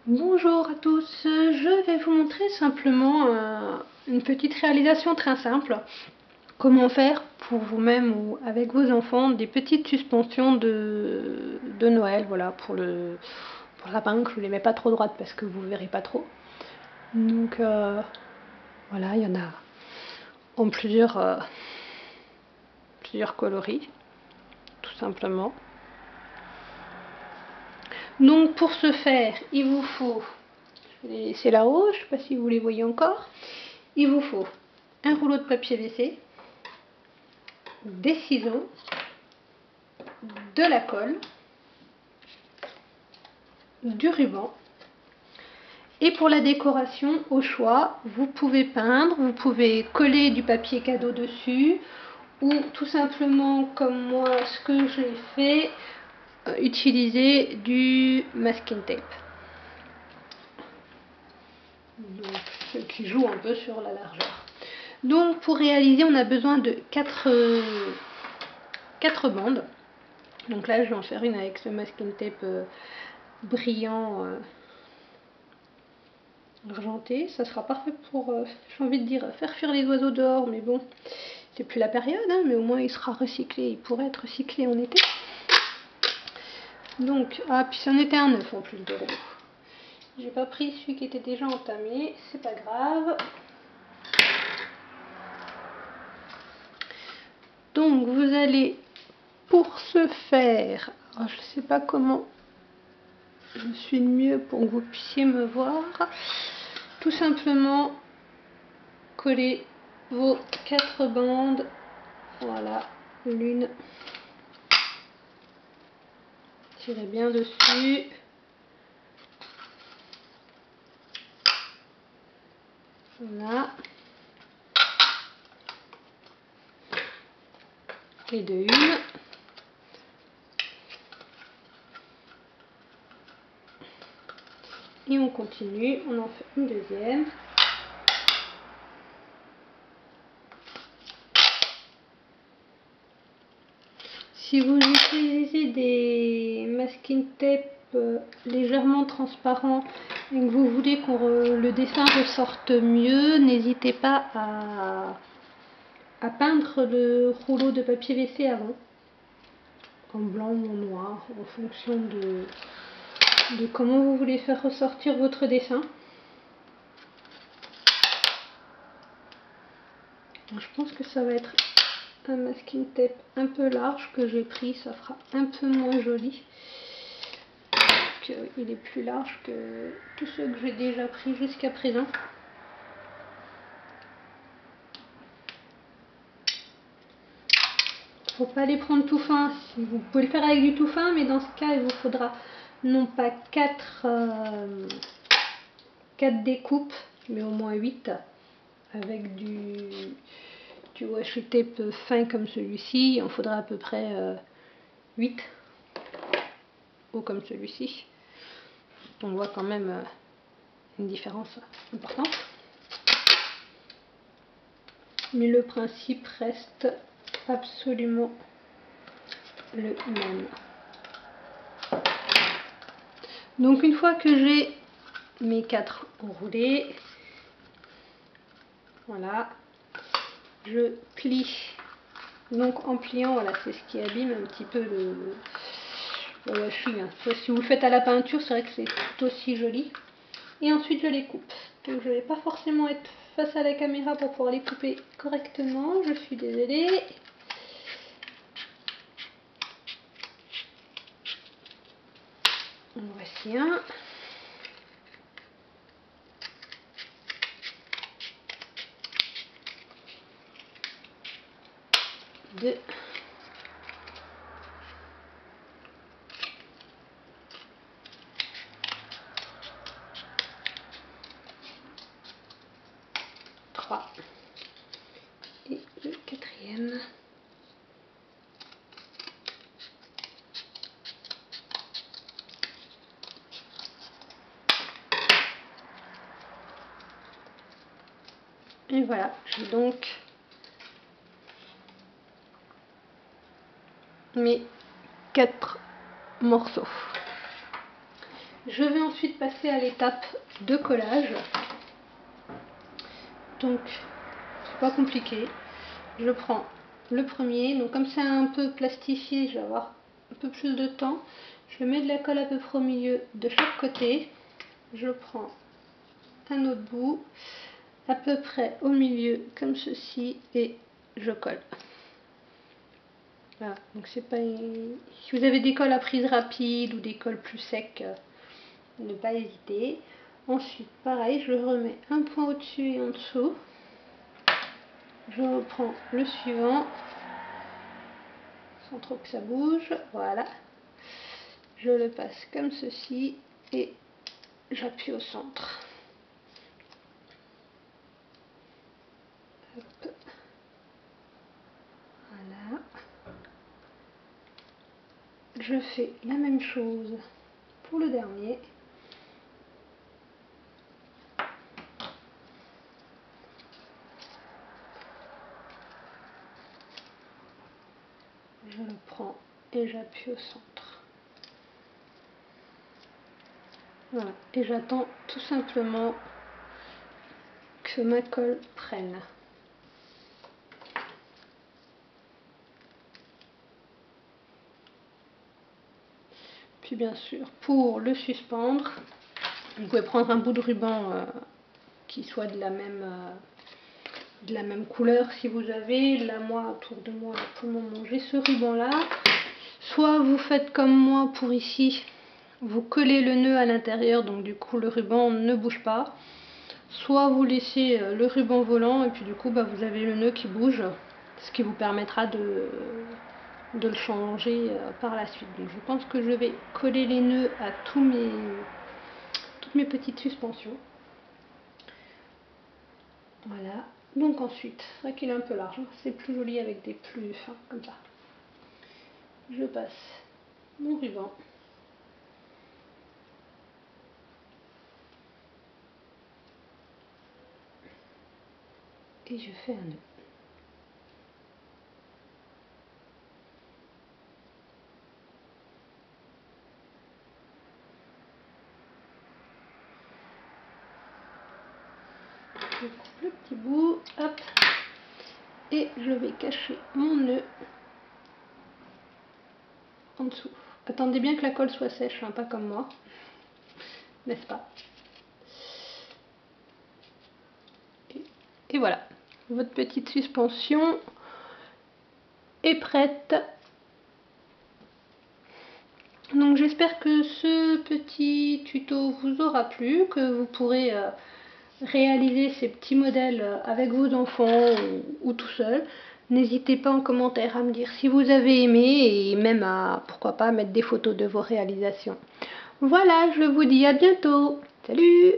Bonjour à tous, je vais vous montrer simplement une petite réalisation très simple. Comment faire pour vous-même ou avec vos enfants des petites suspensions de Noël, voilà, pour le lapin, que je ne les mets pas trop droites parce que vous ne verrez pas trop. Donc voilà, il y en a en plusieurs coloris, tout simplement. Donc pour ce faire, il vous faut, je vais les laisser là-haut, je ne sais pas si vous les voyez encore, il vous faut un rouleau de papier WC, des ciseaux, de la colle, du ruban. Et pour la décoration, au choix, vous pouvez peindre, vous pouvez coller du papier cadeau dessus, ou tout simplement, comme moi, ce que j'ai fait, utiliser du masking tape. Donc, ce qui joue un peu sur la largeur. Donc, pour réaliser, on a besoin de 4 bandes. Donc là, je vais en faire une avec ce masking tape brillant argenté. Ça sera parfait pour, j'ai envie de dire, faire fuir les oiseaux dehors, mais bon, c'est plus la période, hein, mais au moins il sera recyclé. Il pourrait être recyclé en été. Donc, ah, puis c'en était un neuf en plus de rouleau. J'ai pas pris celui qui était déjà entamé, c'est pas grave. Donc vous allez, pour ce faire, alors, je sais pas comment je suis le mieux pour que vous puissiez me voir, tout simplement coller vos 4 bandes, voilà, l'une, tirez bien dessus, voilà, et de une. Et on continue, on en fait une deuxième. Si vous utilisez des masking tape légèrement transparents et que vous voulez que le dessin ressorte mieux, n'hésitez pas à peindre le rouleau de papier WC avant, en blanc ou en noir, en fonction de comment vous voulez faire ressortir votre dessin. Je pense que ça va être un masking tape un peu large que j'ai pris, ça fera un peu moins joli. Il est plus large que tous ceux que j'ai déjà pris jusqu'à présent. Faut pas les prendre tout fin. Vous pouvez le faire avec du tout fin, mais dans ce cas, il vous faudra non pas 4 découpes, mais au moins 8 avec du washi tape fin comme celui-ci. Il en faudra à peu près 8 ou comme celui-ci. On voit quand même une différence importante. Mais le principe reste absolument le même. Donc une fois que j'ai mes 4 enroulés, voilà, je plie. Donc en pliant, voilà, c'est ce qui abîme un petit peu le washi. Hein. Si vous le faites à la peinture, c'est vrai que c'est tout aussi joli. Et ensuite je les coupe. Donc je ne vais pas forcément être face à la caméra pour pouvoir les couper correctement, je suis désolée. En voici un. Deux. Trois. Et le quatrième. Et voilà, j'ai donc mes 4 morceaux. Je vais ensuite passer à l'étape de collage. Donc, c'est pas compliqué. Je prends le premier. Donc, comme c'est un peu plastifié, je vais avoir un peu plus de temps. Je mets de la colle à peu près au milieu de chaque côté. Je prends un autre bout, à peu près au milieu, comme ceci, et je colle. Voilà, donc c'est pas une... Si vous avez des colles à prise rapide ou des colles plus secs, ne pas hésiter. Ensuite, pareil, je remets un point au-dessus et en dessous. Je reprends le suivant, sans trop que ça bouge. Voilà. Je le passe comme ceci et j'appuie au centre. Hop. Voilà. Je fais la même chose pour le dernier. Je le prends et j'appuie au centre. Voilà. Et j'attends tout simplement que ma colle prenne. Puis bien sûr, pour le suspendre, vous pouvez prendre un bout de ruban qui soit de la même couleur si vous avez. Là, moi, autour de moi, pour le moment, j'ai ce ruban là. Soit vous faites comme moi pour ici, vous collez le nœud à l'intérieur, donc du coup le ruban ne bouge pas. Soit vous laissez le ruban volant et puis du coup vous avez le nœud qui bouge, ce qui vous permettra de le changer par la suite. Donc je pense que je vais coller les nœuds à toutes mes petites suspensions. Voilà. Donc ensuite, c'est vrai qu'il est un peu large, c'est plus joli avec des plus fins comme ça. Je passe mon ruban. Et je fais un nœud. Je coupe le petit bout, hop, et je vais cacher mon nœud en dessous. Attendez bien que la colle soit sèche, hein, pas comme moi, n'est-ce pas? Et voilà, votre petite suspension est prête. Donc j'espère que ce petit tuto vous aura plu, que vous pourrez réaliser ces petits modèles avec vos enfants ou tout seul. N'hésitez pas en commentaire à me dire si vous avez aimé et même à, pourquoi pas, mettre des photos de vos réalisations. Voilà, je vous dis à bientôt. Salut!